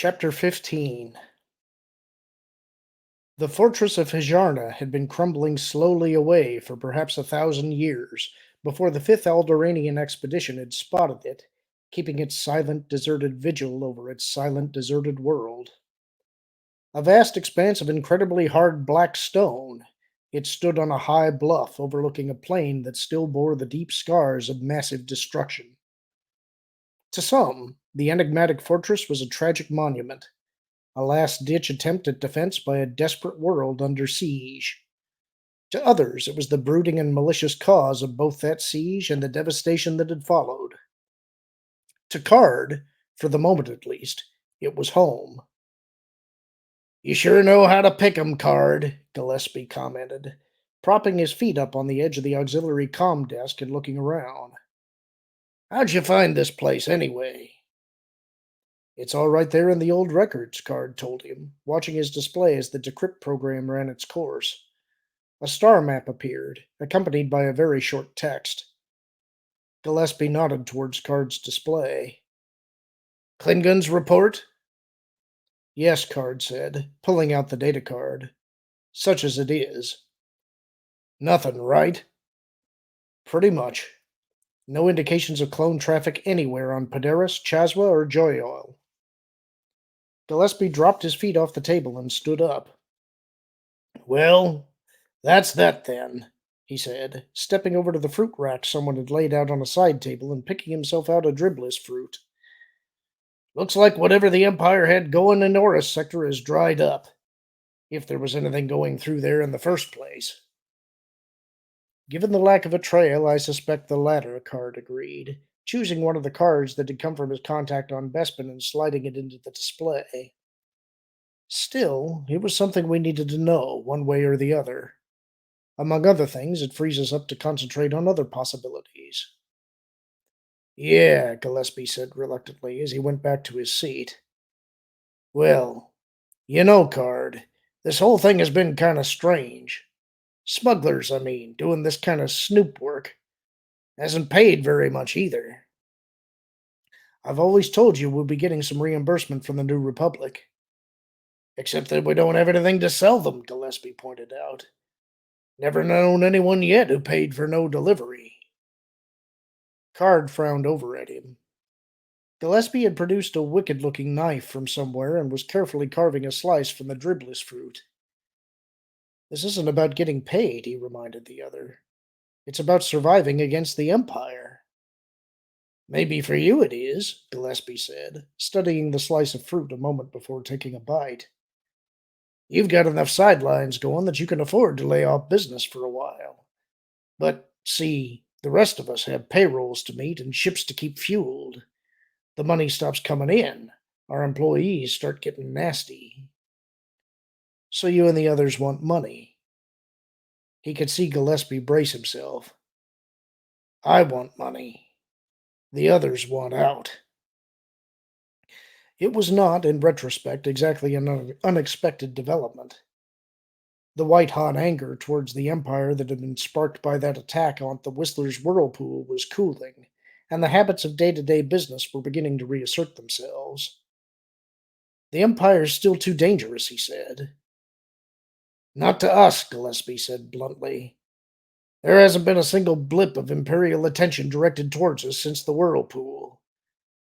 Chapter 15. The fortress of Hijarna had been crumbling slowly away for perhaps 1,000 years before the fifth Alderaanian expedition had spotted it, keeping its silent, deserted vigil over its silent, deserted world. A vast expanse of incredibly hard black stone, it stood on a high bluff overlooking a plain that still bore the deep scars of massive destruction. To some, the enigmatic fortress was a tragic monument, a last ditch attempt at defense by a desperate world under siege. To others, it was the brooding and malicious cause of both that siege and the devastation that had followed. To Card, for the moment at least, it was home. You sure know how to pick 'em, Card, Gillespie commented, propping his feet up on the edge of the auxiliary comm desk and looking around. How'd you find this place, anyway? It's all right there in the old records, Card told him, watching his display as the decrypt program ran its course. A star map appeared, accompanied by a very short text. Gillespie nodded towards Card's display. Klingon's report? Yes, Card said, pulling out the data card. Such as it is. Nothing, right? Pretty much. No indications of clone traffic anywhere on Paderas, Chaswa, or Joyoil. Gillespie dropped his feet off the table and stood up. Well, that's that then, he said, stepping over to the fruit rack someone had laid out on a side table and picking himself out a dribless fruit. Looks like whatever the Empire had going in Oris sector has dried up, if there was anything going through there in the first place. Given the lack of a trail, I suspect the latter, Card agreed, choosing one of the cards that had come from his contact on Bespin and sliding it into the display. Still, it was something we needed to know, one way or the other. Among other things, it frees us up to concentrate on other possibilities. Yeah, Gillespie said reluctantly as he went back to his seat. Well, Card, this whole thing has been kind of strange. Smugglers, I mean, doing this kind of snoop work. Hasn't paid very much either. I've always told you we'll be getting some reimbursement from the New Republic. Except that we don't have anything to sell them, Gillespie pointed out. Never known anyone yet who paid for no delivery. Card frowned over at him. Gillespie had produced a wicked-looking knife from somewhere and was carefully carving a slice from the dribless fruit. This isn't about getting paid, he reminded the other. It's about surviving against the Empire. Maybe for you it is, Gillespie said, studying the slice of fruit a moment before taking a bite. You've got enough sidelines going that you can afford to lay off business for a while. But, see, the rest of us have payrolls to meet and ships to keep fueled. The money stops coming in. Our employees start getting nasty. So you and the others want money. He could see Gillespie brace himself. I want money. The others want out. It was not, in retrospect, exactly an unexpected development. The white-hot anger towards the Empire that had been sparked by that attack on the Whistler's whirlpool was cooling, and the habits of day-to-day business were beginning to reassert themselves. The Empire's still too dangerous, he said. Not to us, Gillespie said bluntly. There hasn't been a single blip of Imperial attention directed towards us since the whirlpool.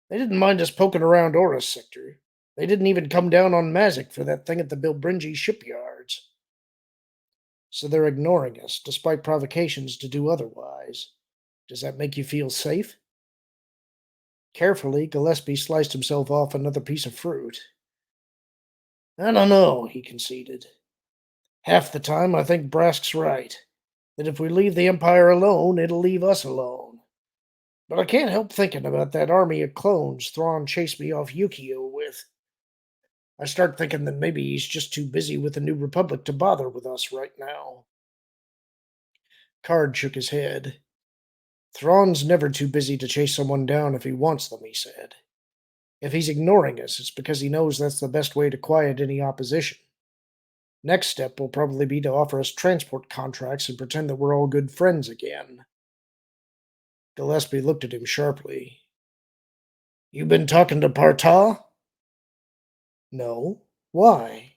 They didn't mind us poking around Oris sector. They didn't even come down on Mazik for that thing at the Bilbringi shipyards. So they're ignoring us, despite provocations to do otherwise. Does that make you feel safe? Carefully, Gillespie sliced himself off another piece of fruit. I don't know, he conceded. Half the time I think Brask's right, that if we leave the Empire alone, it'll leave us alone. But I can't help thinking about that army of clones Thrawn chased me off Yukio with. I start thinking that maybe he's just too busy with the New Republic to bother with us right now. Card shook his head. Thrawn's never too busy to chase someone down if he wants them, he said. If he's ignoring us, it's because he knows that's the best way to quiet any opposition. Next step will probably be to offer us transport contracts and pretend that we're all good friends again. Gillespie looked at him sharply. You been talking to Partal? No. Why?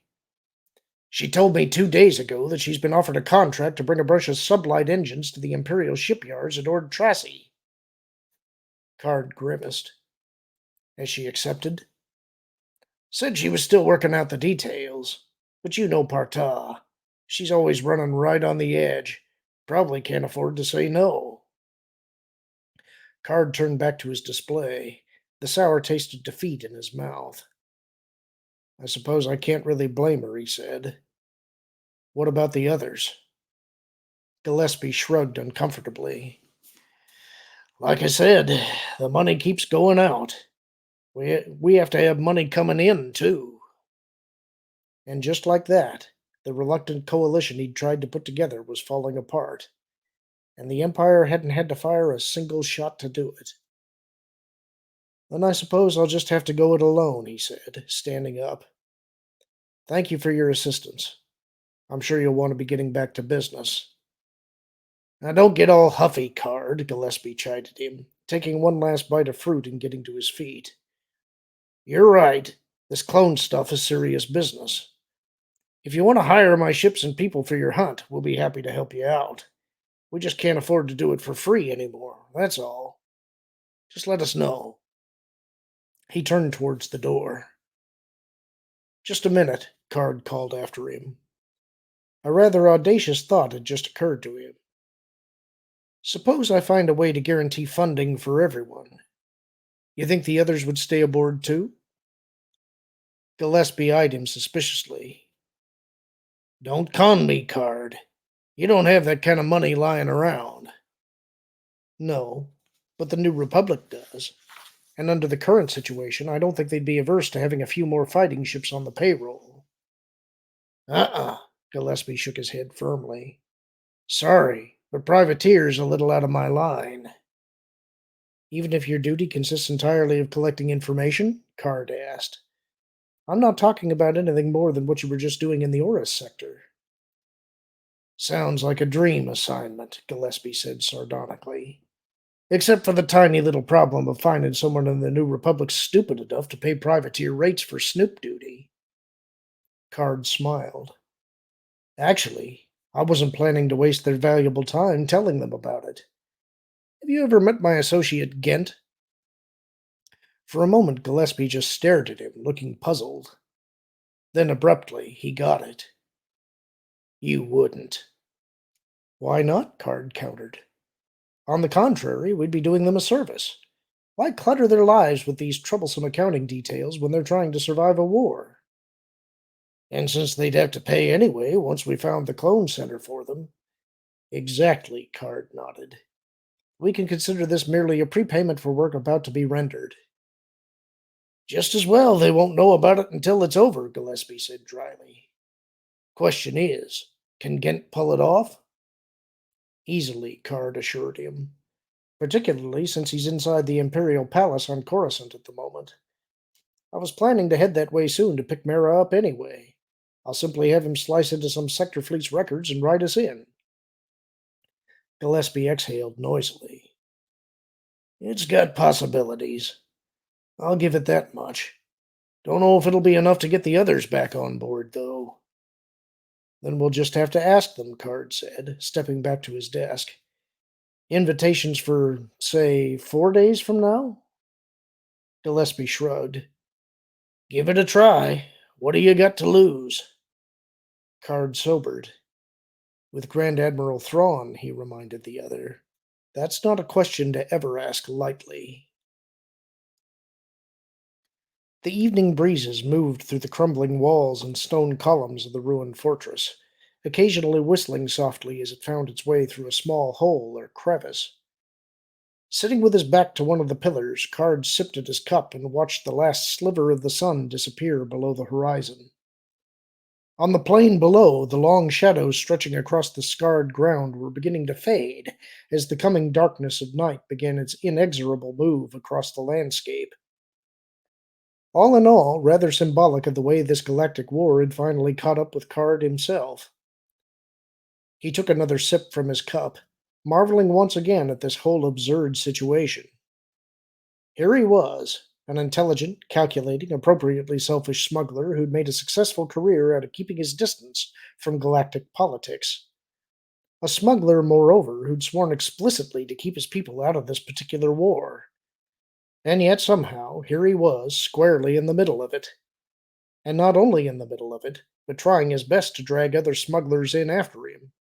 She told me 2 days ago that she's been offered a contract to bring a bunch of sublight engines to the Imperial shipyards at Ord Tracy. Card grimaced. Has she accepted? Said she was still working out the details. But you know Parta. She's always running right on the edge. Probably can't afford to say no. Card turned back to his display, the sour taste of defeat in his mouth. I suppose I can't really blame her, he said. What about the others? Gillespie shrugged uncomfortably. Like I said, the money keeps going out. We have to have money coming in, too. And just like that, the reluctant coalition he'd tried to put together was falling apart, and the Empire hadn't had to fire a single shot to do it. Then I suppose I'll just have to go it alone, he said, standing up. Thank you for your assistance. I'm sure you'll want to be getting back to business. Now don't get all huffy, Card, Gillespie chided him, taking one last bite of fruit and getting to his feet. You're right. This clone stuff is serious business. If you want to hire my ships and people for your hunt, we'll be happy to help you out. We just can't afford to do it for free anymore, that's all. Just let us know. He turned towards the door. Just a minute, Card called after him. A rather audacious thought had just occurred to him. Suppose I find a way to guarantee funding for everyone. You think the others would stay aboard too? Gillespie eyed him suspiciously. Don't con me, Card. You don't have that kind of money lying around. No, but the New Republic does. And under the current situation, I don't think they'd be averse to having a few more fighting ships on the payroll. Uh-uh, Gillespie shook his head firmly. Sorry, but privateer's a little out of my line. Even if your duty consists entirely of collecting information? Card asked. I'm not talking about anything more than what you were just doing in the Oris sector. Sounds like a dream assignment, Gillespie said sardonically. Except for the tiny little problem of finding someone in the New Republic stupid enough to pay privateer rates for snoop duty. Card smiled. Actually, I wasn't planning to waste their valuable time telling them about it. Have you ever met my associate Gent? For a moment, Gillespie just stared at him, looking puzzled. Then abruptly, he got it. You wouldn't. Why not? Card countered. On the contrary, we'd be doing them a service. Why clutter their lives with these troublesome accounting details when they're trying to survive a war? And since they'd have to pay anyway once we found the clone center for them. Exactly, Card nodded. We can consider this merely a prepayment for work about to be rendered. Just as well they won't know about it until it's over, Gillespie said dryly. Question is, can Gent pull it off? Easily, Card assured him, particularly since he's inside the Imperial Palace on Coruscant at the moment. I was planning to head that way soon to pick Mara up anyway. I'll simply have him slice into some sector fleet's records and write us in. Gillespie exhaled noisily. It's got possibilities. I'll give it that much. Don't know if it'll be enough to get the others back on board, though. Then we'll just have to ask them, Card said, stepping back to his desk. Invitations for, say, 4 days from now? Gillespie shrugged. Give it a try. What do you got to lose? Card sobered. With Grand Admiral Thrawn, he reminded the other. That's not a question to ever ask lightly. The evening breezes moved through the crumbling walls and stone columns of the ruined fortress, occasionally whistling softly as it found its way through a small hole or crevice. Sitting with his back to one of the pillars, Card sipped at his cup and watched the last sliver of the sun disappear below the horizon. On the plain below, the long shadows stretching across the scarred ground were beginning to fade as the coming darkness of night began its inexorable move across the landscape. All in all, rather symbolic of the way this galactic war had finally caught up with Card himself. He took another sip from his cup, marveling once again at this whole absurd situation. Here he was, an intelligent, calculating, appropriately selfish smuggler who'd made a successful career out of keeping his distance from galactic politics. A smuggler, moreover, who'd sworn explicitly to keep his people out of this particular war. And yet, somehow, here he was, squarely in the middle of it. And not only in the middle of it, but trying his best to drag other smugglers in after him.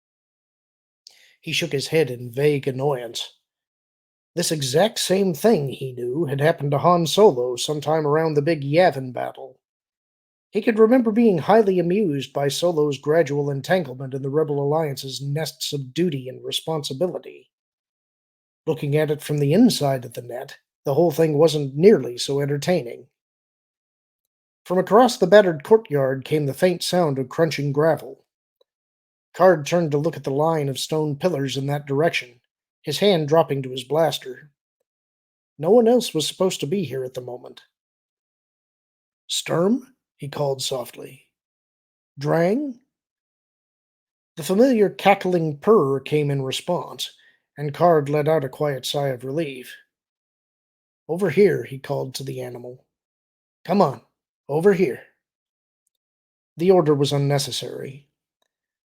He shook his head in vague annoyance. This exact same thing, he knew, had happened to Han Solo sometime around the big Yavin battle. He could remember being highly amused by Solo's gradual entanglement in the Rebel Alliance's nests of duty and responsibility. Looking at it from the inside of the net, the whole thing wasn't nearly so entertaining. From across the battered courtyard came the faint sound of crunching gravel. Card turned to look at the line of stone pillars in that direction, his hand dropping to his blaster. No one else was supposed to be here at the moment. Sturm? He called softly. Drang? The familiar cackling purr came in response, and Card let out a quiet sigh of relief. Over here, he called to the animal. Come on, over here. The order was unnecessary.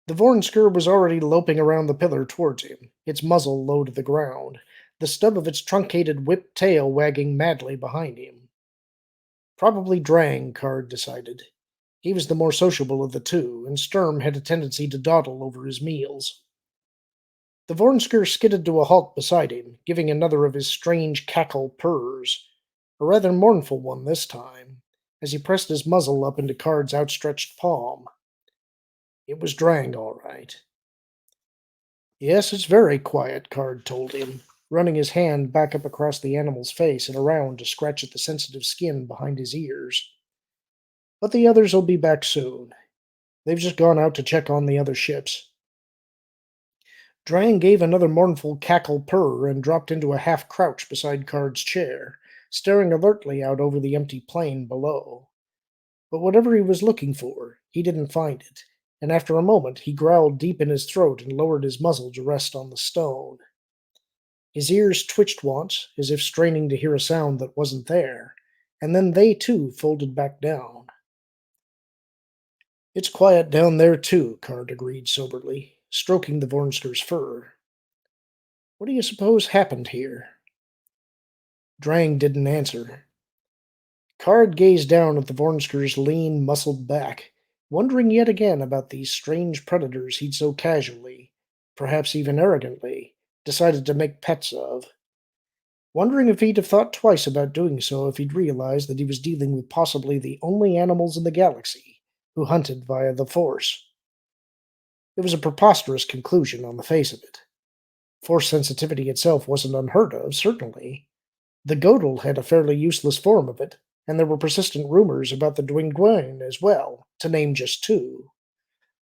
The Vornsker was already loping around the pillar towards him, its muzzle low to the ground, the stub of its truncated whipped tail wagging madly behind him. Probably Drang, Card decided. He was the more sociable of the two, and Sturm had a tendency to dawdle over his meals. The Vornsker skidded to a halt beside him, giving another of his strange cackle purrs, a rather mournful one this time, as he pressed his muzzle up into Card's outstretched palm. It was Drang, all right. Yes, it's very quiet, Card told him, running his hand back up across the animal's face and around to scratch at the sensitive skin behind his ears. But the others will be back soon. They've just gone out to check on the other ships. Drang gave another mournful cackle purr and dropped into a half crouch beside Card's chair, staring alertly out over the empty plain below. But whatever he was looking for, he didn't find it, and after a moment he growled deep in his throat and lowered his muzzle to rest on the stone. His ears twitched once, as if straining to hear a sound that wasn't there, and then they too folded back down. It's quiet down there too, Card agreed soberly, stroking the Vornsker's fur. What do you suppose happened here? Drang didn't answer. Card gazed down at the Vornsker's lean, muscled back, wondering yet again about these strange predators he'd so casually, perhaps even arrogantly, decided to make pets of. Wondering if he'd have thought twice about doing so if he'd realized that he was dealing with possibly the only animals in the galaxy who hunted via the Force. It was a preposterous conclusion on the face of it. Force sensitivity itself wasn't unheard of, certainly. The Godel had a fairly useless form of it, and there were persistent rumors about the Dwingguin as well, to name just two.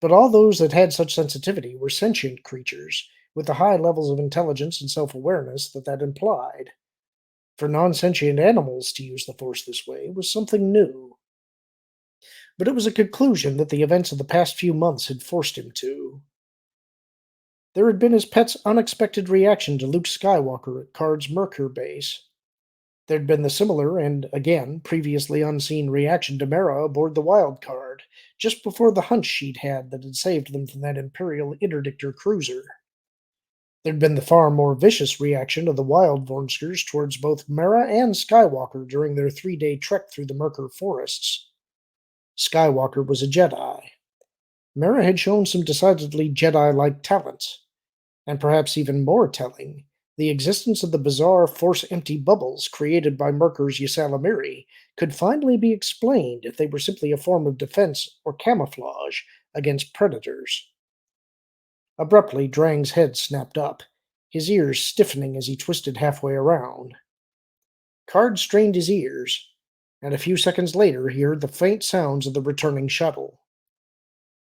But all those that had such sensitivity were sentient creatures, with the high levels of intelligence and self-awareness that implied. For non-sentient animals to use the Force this way was something new. But it was a conclusion that the events of the past few months had forced him to. There had been his pet's unexpected reaction to Luke Skywalker at Card's Merkur base. There'd been the similar and, again, previously unseen reaction to Mara aboard the Wild Card, just before the hunch she'd had that had saved them from that Imperial Interdictor cruiser. There'd been the far more vicious reaction of the Wild Vornskers towards both Mara and Skywalker during their 3-day trek through the Merkur forests. Skywalker was a Jedi. Mara had shown some decidedly Jedi-like talents, and perhaps even more telling, the existence of the bizarre Force-empty bubbles created by Merkur's Ysalamiri could finally be explained if they were simply a form of defense or camouflage against predators. Abruptly, Drang's head snapped up, his ears stiffening as he twisted halfway around. Card strained his ears, and a few seconds later he heard the faint sounds of the returning shuttle.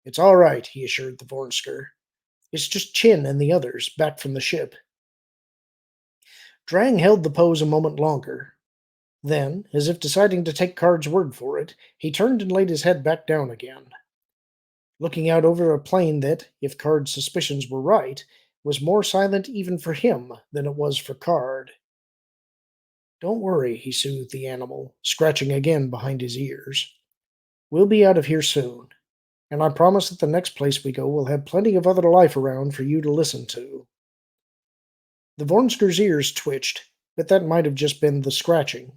It's all right, he assured the Vornsker. It's just Chin and the others, back from the ship. Drang held the pose a moment longer. Then, as if deciding to take Card's word for it, he turned and laid his head back down again. Looking out over a plain that, if Card's suspicions were right, was more silent even for him than it was for Card. Don't worry, he soothed the animal, scratching again behind his ears. We'll be out of here soon, and I promise that the next place we go will have plenty of other life around for you to listen to. The Vornsker's ears twitched, but that might have just been the scratching.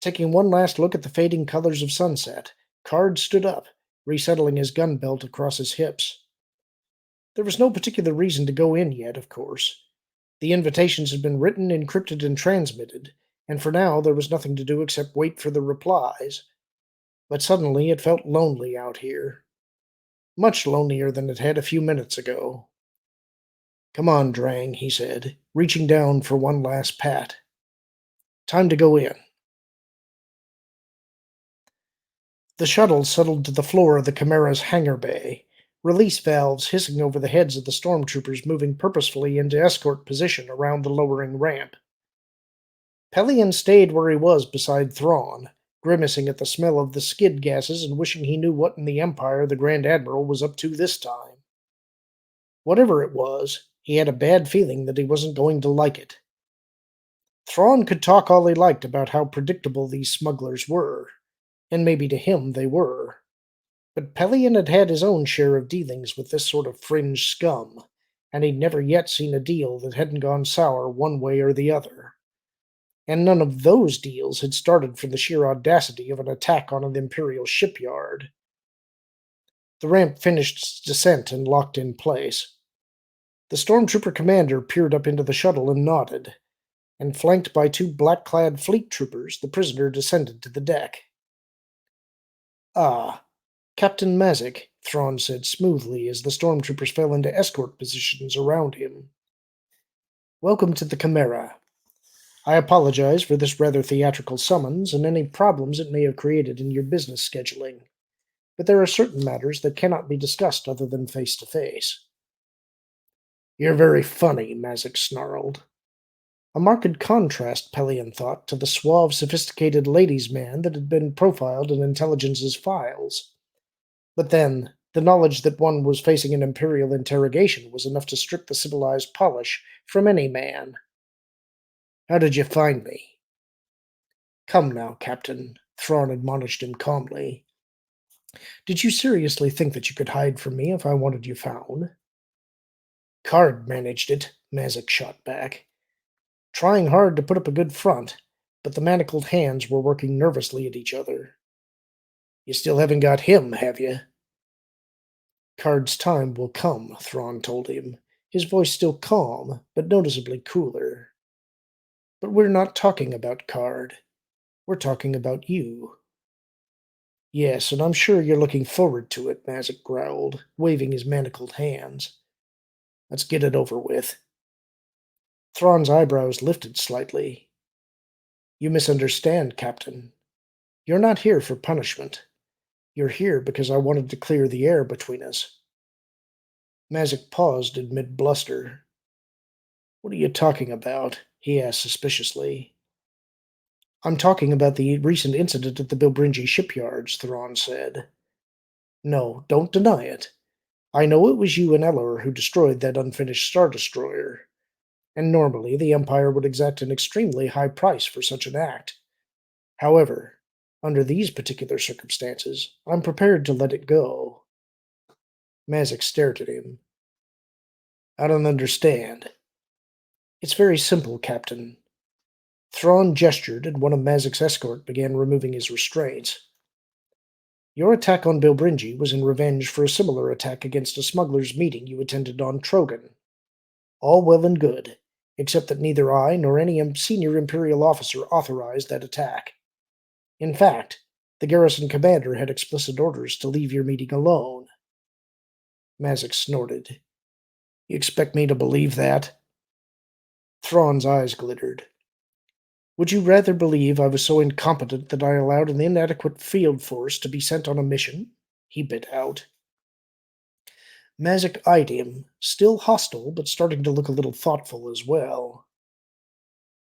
Taking one last look at the fading colors of sunset, Card stood up, resettling his gun belt across his hips. There was no particular reason to go in yet, of course. The invitations had been written, encrypted, and transmitted, and for now there was nothing to do except wait for the replies. But suddenly it felt lonely out here. Much lonelier than it had a few minutes ago. Come on, Drang, he said, reaching down for one last pat. Time to go in. The shuttle settled to the floor of the Chimera's hangar bay, release valves hissing over the heads of the stormtroopers moving purposefully into escort position around the lowering ramp. Pelion stayed where he was beside Thrawn, grimacing at the smell of the skid gases and wishing he knew what in the Empire the Grand Admiral was up to this time. Whatever it was, he had a bad feeling that he wasn't going to like it. Thrawn could talk all he liked about how predictable these smugglers were, and maybe to him they were. But Pelion had had his own share of dealings with this sort of fringe scum, and he'd never yet seen a deal that hadn't gone sour one way or the other. And none of those deals had started from the sheer audacity of an attack on an Imperial shipyard. The ramp finished its descent and locked in place. The stormtrooper commander peered up into the shuttle and nodded, and flanked by two black-clad fleet troopers, the prisoner descended to the deck. Ah, Captain Mazik, Thrawn said smoothly as the stormtroopers fell into escort positions around him. Welcome to the Chimera. I apologize for this rather theatrical summons and any problems it may have created in your business scheduling, but there are certain matters that cannot be discussed other than face to face. You're very funny, Mazik snarled. A marked contrast, Pelion thought, to the suave, sophisticated ladies' man that had been profiled in Intelligence's files. But then, the knowledge that one was facing an Imperial interrogation was enough to strip the civilized polish from any man. How did you find me? Come now, Captain, Thrawn admonished him calmly. Did you seriously think that you could hide from me if I wanted you found? Card managed it, Mazik shot back, trying hard to put up a good front, but the manacled hands were working nervously at each other. You still haven't got him, have you? Card's time will come, Thrawn told him, his voice still calm, but noticeably cooler. But we're not talking about Card. We're talking about you. Yes, and I'm sure you're looking forward to it, Mazik growled, waving his manacled hands. Let's get it over with. Thrawn's eyebrows lifted slightly. You misunderstand, Captain. You're not here for punishment. You're here because I wanted to clear the air between us. Mazik paused in mid-bluster. What are you talking about? He asked suspiciously. I'm talking about the recent incident at the Bilbringi shipyards, Thrawn said. No, don't deny it. I know it was you and Eller who destroyed that unfinished Star Destroyer, and normally the Empire would exact an extremely high price for such an act. However, under these particular circumstances, I'm prepared to let it go. Mazik stared at him. I don't understand. It's very simple, Captain. Thrawn gestured, and one of Mazik's escort began removing his restraints. Your attack on Bilbringi was in revenge for a similar attack against a smugglers' meeting you attended on Trogan. All well and good, except that neither I nor any senior Imperial officer authorized that attack. In fact, the garrison commander had explicit orders to leave your meeting alone. Mazik snorted. You expect me to believe that? Thrawn's eyes glittered. Would you rather believe I was so incompetent that I allowed an inadequate field force to be sent on a mission? He bit out. Mazik eyed him, still hostile, but starting to look a little thoughtful as well.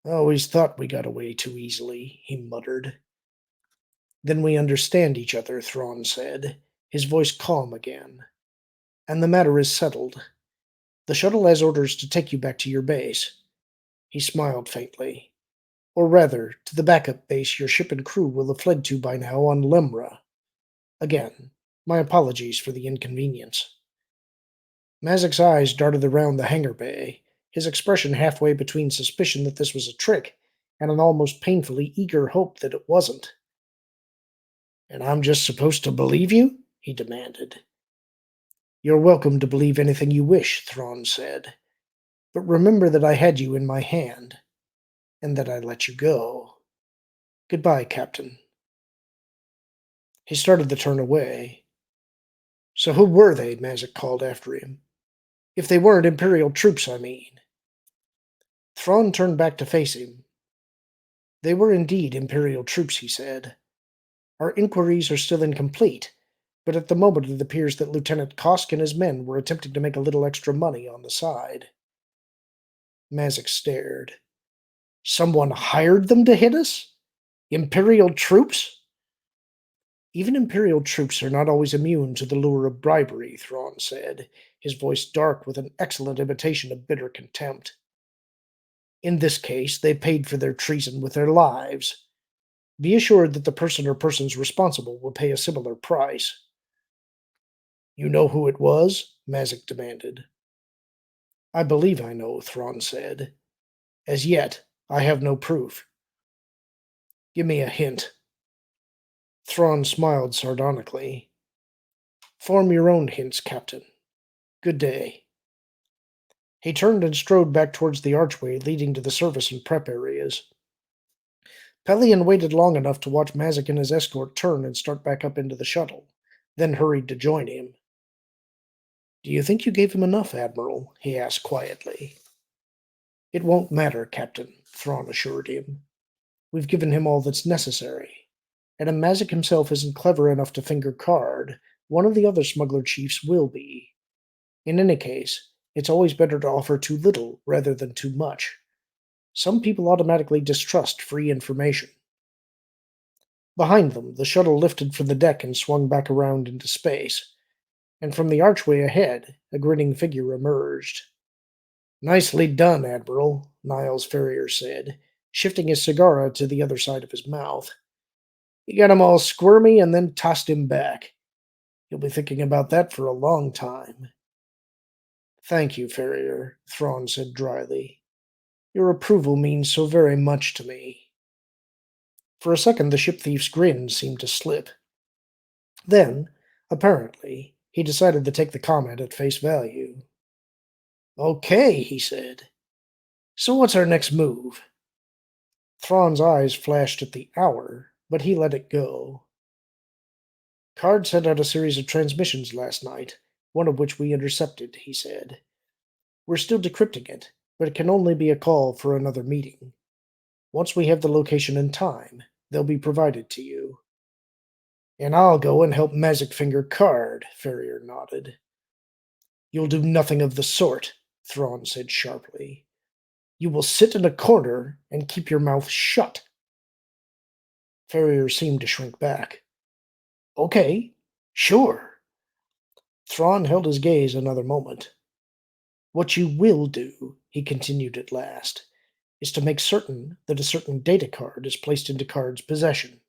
I always thought we got away too easily, he muttered. Then we understand each other, Thrawn said, his voice calm again. And the matter is settled. The shuttle has orders to take you back to your base. He smiled faintly. Or rather, to the backup base your ship and crew will have fled to by now on Lemra. Again, my apologies for the inconvenience. Mazik's eyes darted around the hangar bay, his expression halfway between suspicion that this was a trick and an almost painfully eager hope that it wasn't. And I'm just supposed to believe you? He demanded. You're welcome to believe anything you wish, Thrawn said. But remember that I had you in my hand, and that I let you go. Goodbye, Captain. He started to turn away. So who were they? Mazik called after him. If they weren't Imperial troops, I mean. Thrawn turned back to face him. They were indeed Imperial troops, he said. Our inquiries are still incomplete, but at the moment it appears that Lieutenant Kosk and his men were attempting to make a little extra money on the side. Mazik stared. Someone hired them to hit us? Imperial troops? Even Imperial troops are not always immune to the lure of bribery, Thrawn said, his voice dark with an excellent imitation of bitter contempt. In this case, they paid for their treason with their lives. Be assured that the person or persons responsible will pay a similar price. You know who it was? Mazik demanded. I believe I know, Thrawn said. As yet, I have no proof. Give me a hint. Thrawn smiled sardonically. Form your own hints, Captain. Good day. He turned and strode back towards the archway leading to the service and prep areas. Pelion waited long enough to watch Mazik and his escort turn and start back up into the shuttle, then hurried to join him. Do you think you gave him enough, Admiral? He asked quietly. It won't matter, Captain, Thrawn assured him. We've given him all that's necessary. And if Mazik himself isn't clever enough to finger card, one of the other smuggler chiefs will be. In any case, it's always better to offer too little rather than too much. Some people automatically distrust free information. Behind them, the shuttle lifted from the deck and swung back around into space, and from the archway ahead, a grinning figure emerged. Nicely done, Admiral, Niles Ferrier said, shifting his cigar to the other side of his mouth. You got him all squirmy and then tossed him back. You'll be thinking about that for a long time. Thank you, Ferrier, Thrawn said dryly. Your approval means so very much to me. For a second, the ship thief's grin seemed to slip. Then, apparently, he decided to take the comment at face value. Okay, he said. So what's our next move? Thrawn's eyes flashed at the hour, but he let it go. Card sent out a series of transmissions last night, one of which we intercepted, he said. We're still decrypting it, but it can only be a call for another meeting. Once we have the location and time, they'll be provided to you. And I'll go and help Mazik finger Card, Ferrier nodded. You'll do nothing of the sort, Thrawn said sharply. You will sit in a corner and keep your mouth shut. Ferrier seemed to shrink back. Okay, sure. Thrawn held his gaze another moment. What you will do, he continued at last, is to make certain that a certain data card is placed into Card's possession,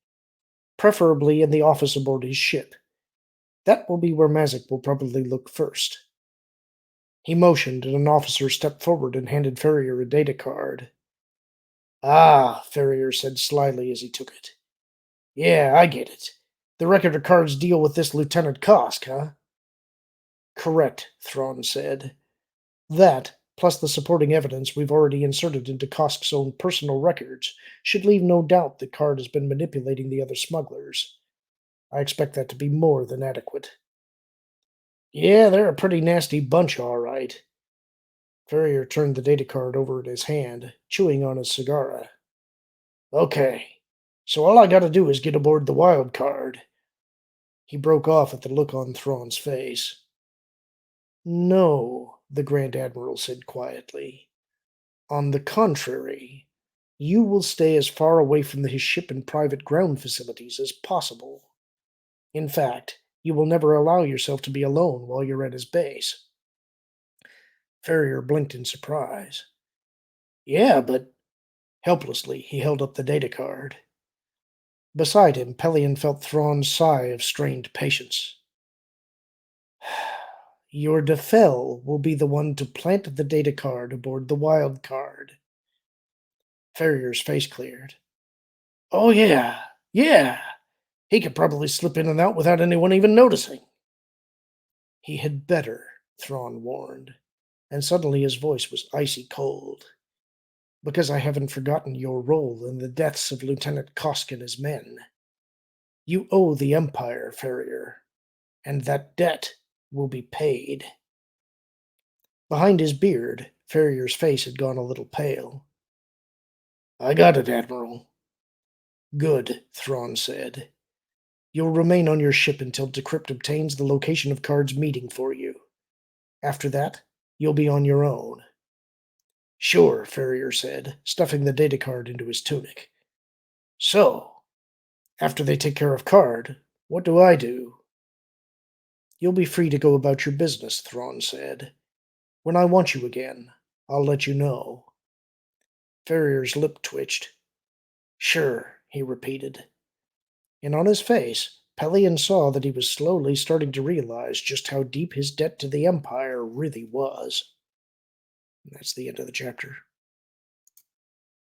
preferably in the office aboard his ship. That will be where Mazik will probably look first. He motioned, and an officer stepped forward and handed Ferrier a data card. Ah, Ferrier said slyly as he took it. Yeah, I get it. The record of cards deal with this Lieutenant Kosk, huh? Correct, Thrawn said. That, plus the supporting evidence we've already inserted into Kosk's own personal records, should leave no doubt that Card has been manipulating the other smugglers. I expect that to be more than adequate. Yeah, they're a pretty nasty bunch, all right. Ferrier turned the data card over in his hand, chewing on his cigar. Okay, so all I gotta do is get aboard the wild card. He broke off at the look on Thrawn's face. No, the Grand Admiral said quietly. On the contrary, you will stay as far away from his ship and private ground facilities as possible. In fact, you will never allow yourself to be alone while you're at his base. Ferrier blinked in surprise. Yeah, but Helplessly, he held up the data card. Beside him, Pelion felt Thrawn's sigh of strained patience. Your Defel will be the one to plant the data card aboard the wild card. Farrier's face cleared. Oh, yeah, yeah. He could probably slip in and out without anyone even noticing. He had better, Thrawn warned, and suddenly his voice was icy cold. Because I haven't forgotten your role in the deaths of Lieutenant Kosk and his men. You owe the Empire, Farrier, and that debt will be paid. Behind his beard, Farrier's face had gone a little pale. I got it, Admiral. Good, Thrawn said. You'll remain on your ship until Decrypt obtains the location of Card's meeting for you. After that, you'll be on your own. Sure, Farrier said, stuffing the data card into his tunic. So, after they take care of Card, what do I do? You'll be free to go about your business, Thrawn said. When I want you again, I'll let you know. Farrier's lip twitched. Sure, he repeated. And on his face, Pelion saw that he was slowly starting to realize just how deep his debt to the Empire really was. And that's the end of the chapter.